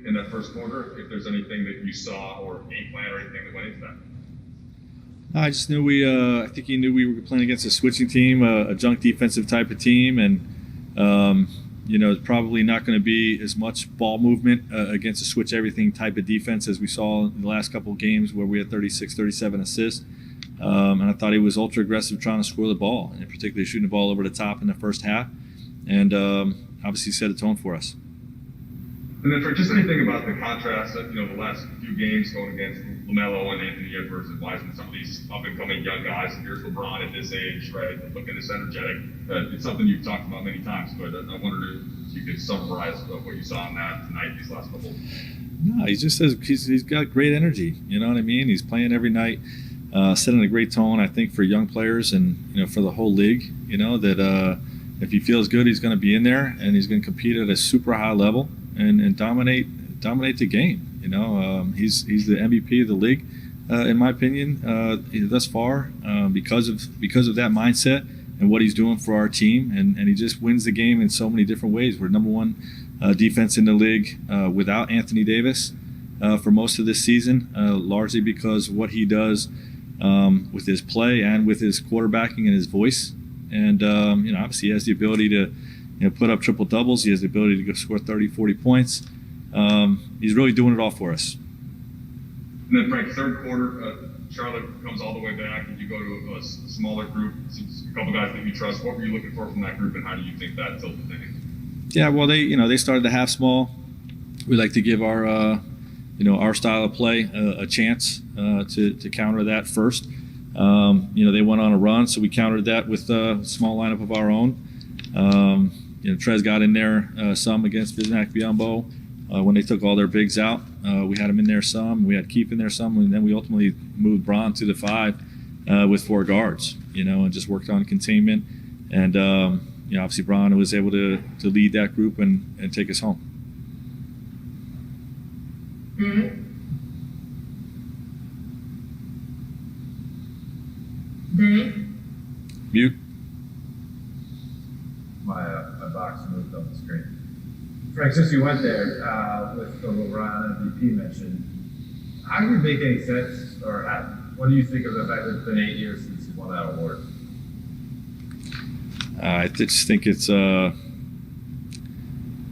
in that first quarter, if there's anything that you saw or game plan or anything that went into that. I just knew I think he knew we were playing against a switching team, a junk defensive type of team, and it's probably not going to be as much ball movement against a switch everything type of defense as we saw in the last couple of games where we had 36, 37 assists. And I thought he was ultra aggressive trying to score the ball, and particularly shooting the ball over the top in the first half, and obviously set a tone for us. And then for just anything about the contrast that, the last few games going against Lamelo and Anthony Edwards and Wiseman, some of these up-and-coming young guys, and here's LeBron at this age, right, looking this energetic. It's something you've talked about many times, but I wondered if you could summarize what you saw in that tonight, these last couple. No, he just says he's got great energy. You know what I mean? He's playing every night, setting a great tone, I think, for young players and, for the whole league, that if he feels good, he's going to be in there and he's going to compete at a super high level and dominate the game. He's the MVP of the league, in my opinion, thus far, because of that mindset and what he's doing for our team, and he just wins the game in so many different ways. We're number one defense in the league without Anthony Davis for most of this season, largely because of what he does with his play and with his quarterbacking and his voice. And obviously he has the ability to put up triple doubles. He has the ability to go score 30, 40 points. He's really doing it all for us. And then, Frank, third quarter, Charlotte comes all the way back, and you go to a smaller group, a couple guys that you trust. What were you looking for from that group, and how do you think that tilted things? Yeah, well, they started the half small. We like to give our style of play a chance to counter that first. They went on a run, so we countered that with a small lineup of our own. Trez got in there some against Bismack Biyombo when they took all their bigs out. We had him in there some. We had Keith in there some, and then we ultimately moved Bron to the 5 with 4 guards. And just worked on containment. And obviously Bron was able to lead that group and take us home. Dave? Dave? Mute. My box moved on the screen. Frank, since you went there with the LeBron MVP mention, how do you make any sense, or what do you think of the fact that it's been 8 years since he won that award? I just think it's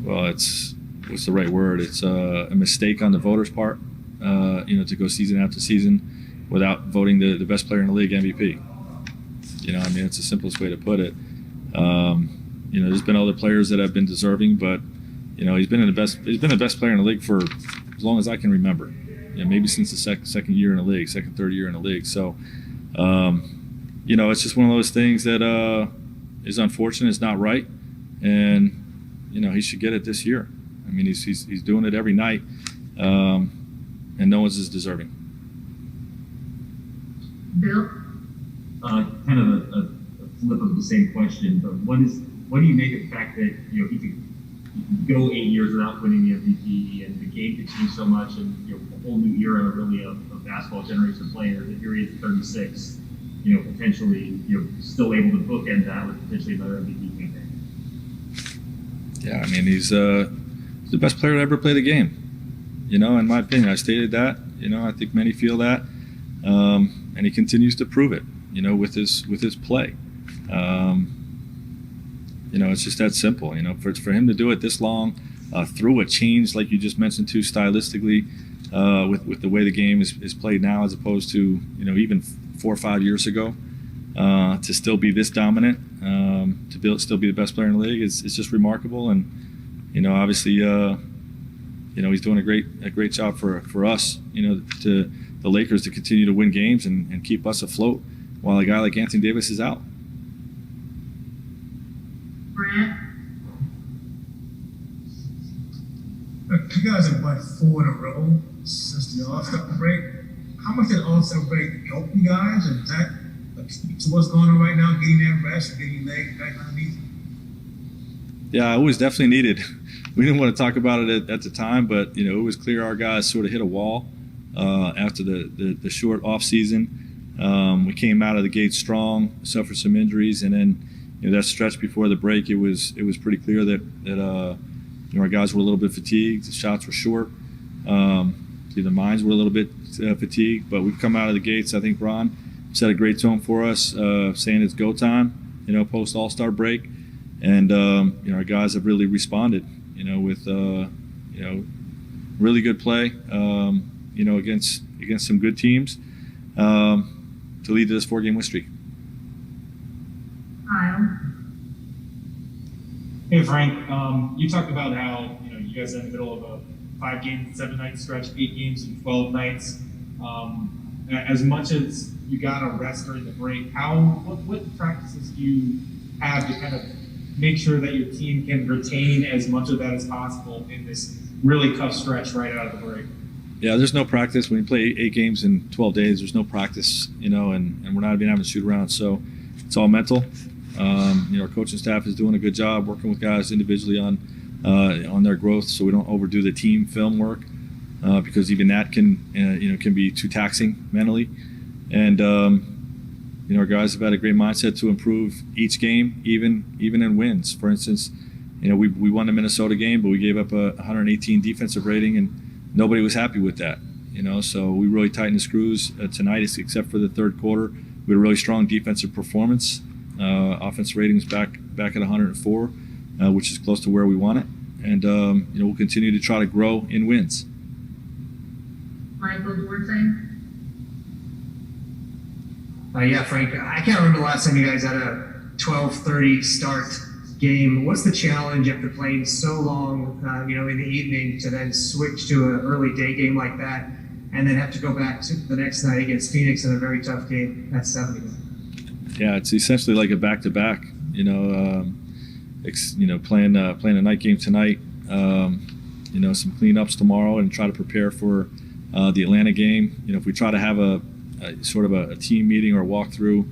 what's the right word? It's a mistake on the voters' part, to go season after season without voting the best player in the league MVP. It's the simplest way to put it. There's been other players that have been deserving, but he's been the best player in the league for as long as I can remember. Maybe since the second year in the league, third year in the league. So, it's just one of those things that is unfortunate. It's not right, and he should get it this year. I mean, he's doing it every night, and no one's as deserving. Bill? Kind of a flip of the same question, but what do you make of the fact that he could go 8 years without winning the MVP, and the game could change so much, and a whole new era really of basketball generation of players, and here he is at 36, potentially still able to bookend that with potentially another MVP campaign. Yeah, I mean he's the best player to ever play the game. In my opinion, I stated that. I think many feel that, and he continues to prove it. With his play. It's just that simple. For him to do it this long, through a change like you just mentioned too, stylistically, with the way the game is played now as opposed to even 4 or 5 years ago, to still be this dominant, still be the best player in the league, it's just remarkable. And obviously, he's doing a great job for us. To the Lakers to continue to win games and keep us afloat while a guy like Anthony Davis is out. Brent? You guys have won 4 in a row since the All-Star break. How much did the All-Star break help you guys? And is that so what's going on right now, getting that rest and getting your legs back underneath? Yeah, it was definitely needed. We didn't want to talk about it at the time, but it was clear our guys sort of hit a wall after the short off season. We came out of the gate strong, suffered some injuries, and then that stretch before the break, it was pretty clear that our guys were a little bit fatigued. The shots were short. The minds were a little bit fatigued, but we've come out of the gates. I think Ron set a great tone for us, saying it's go time, post All-Star break. And, our guys have really responded, with, really good play, against some good teams to lead to this 4-game win streak. Kyle. Hey Frank, you talked about how you guys are in the middle of a 5-game, 7-night stretch, 8 games in 12 nights. As much as you got a rest during the break, what practices do you have to kind of make sure that your team can retain as much of that as possible in this really tough stretch right out of the break? Yeah, there's no practice. When you play 8 games in 12 days, there's no practice, and we're not even having to shoot around. So it's all mental. Our coaching staff is doing a good job working with guys individually on their growth, so we don't overdo the team film work because even that can be too taxing mentally. And our guys have had a great mindset to improve each game, even in wins. For instance, we won the Minnesota game, but we gave up a 118 defensive rating, and nobody was happy with that. So we really tightened the screws tonight, except for the third quarter. We had a really strong defensive performance. Offense ratings back at 104, which is close to where we want it. And we'll continue to try to grow in wins. Michael Duarte. Yeah, Frank, I can't remember the last time you guys had a 12:30 start game. What's the challenge after playing so long, in the evening to then switch to an early day game like that and then have to go back to the next night against Phoenix in a very tough game at 70? Yeah, it's essentially like a back-to-back. Playing a night game tonight. Some cleanups tomorrow, and try to prepare for the Atlanta game. If we try to have a sort of a team meeting or walkthrough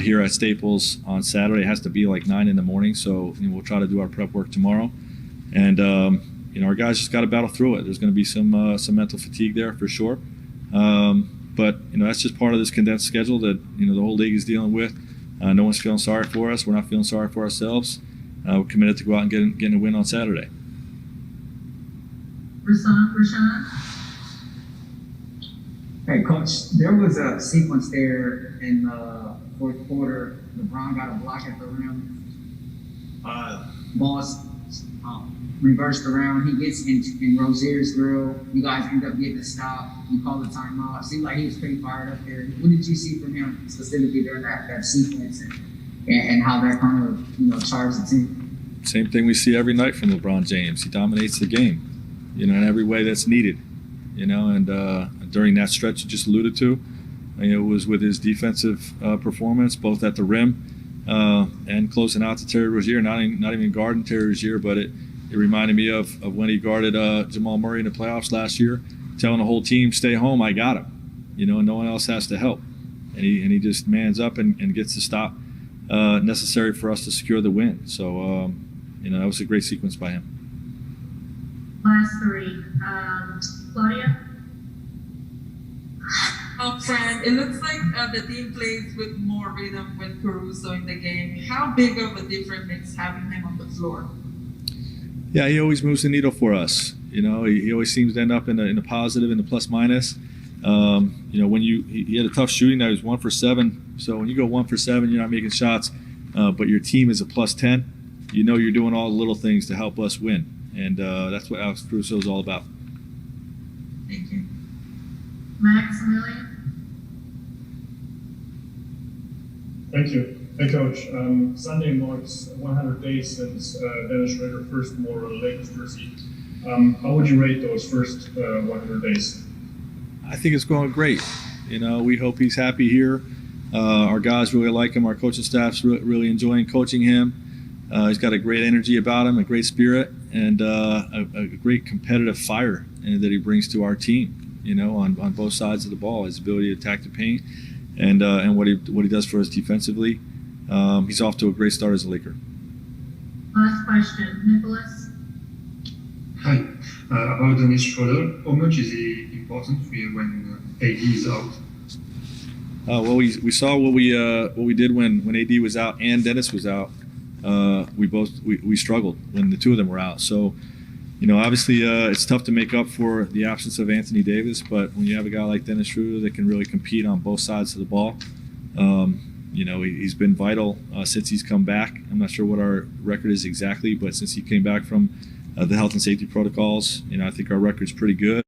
here at Staples on Saturday, it has to be like 9 in the morning. So we'll try to do our prep work tomorrow, and our guys just got to battle through it. There's going to be some mental fatigue there for sure. But that's just part of this condensed schedule that the whole league is dealing with. No one's feeling sorry for us. We're not feeling sorry for ourselves. We're committed to go out and getting a win on Saturday. Rashawn. Hey, Coach, there was a sequence there in the fourth quarter. LeBron got a block at the rim. Boss reversed around. He gets in Rozier's grill. You guys end up getting a stop. You call the timeout. Seemed like he was pretty fired up there. What did you see from him specifically during that sequence and how that kind of charged the team? Same thing we see every night from LeBron James. He dominates the game, in every way that's needed. And during that stretch you just alluded to, it was with his defensive performance, both at the rim and closing out to Terry Rozier. Not even guarding Terry Rozier, but it reminded me of when he guarded Jamal Murray in the playoffs last year, telling the whole team, "Stay home, I got him." And no one else has to help. And he just mans up and gets the stop necessary for us to secure the win. So that was a great sequence by him. Last 3. Claudia. Frank, it looks like the team plays with more rhythm with Caruso in the game. How big of a difference makes having him on the floor? Yeah, he always moves the needle for us. He always seems to end up in the positive, in the plus minus. When he had a tough shooting, he was 1 for 7. So when you go 1 for 7, you're not making shots, but your team is a plus 10. You're doing all the little things to help us win, and that's what Alex Caruso is all about. Thank you. Maximilian. Thank you. Hey, Coach. Sunday marks 100 days since Dennis Schroeder first wore a Lakers jersey. How would you rate those first 100 days? I think it's going great. We hope he's happy here. Our guys really like him. Our coaching staff's really enjoying coaching him. He's got a great energy about him, a great spirit, and a great competitive fire that he brings to our team. On both sides of the ball, his ability to attack the paint, and what he does for us defensively. He's off to a great start as a Laker. Last question, Nicholas. Hi. About Dennis Schroeder, how much is he important for you when AD is out? Well, we saw what we did when AD was out and Dennis was out. We struggled when the two of them were out. So Obviously it's tough to make up for the absence of Anthony Davis, but when you have a guy like Dennis Schroeder that can really compete on both sides of the ball, he's been vital since he's come back. I'm not sure what our record is exactly, but since he came back from the health and safety protocols, I think our record's pretty good.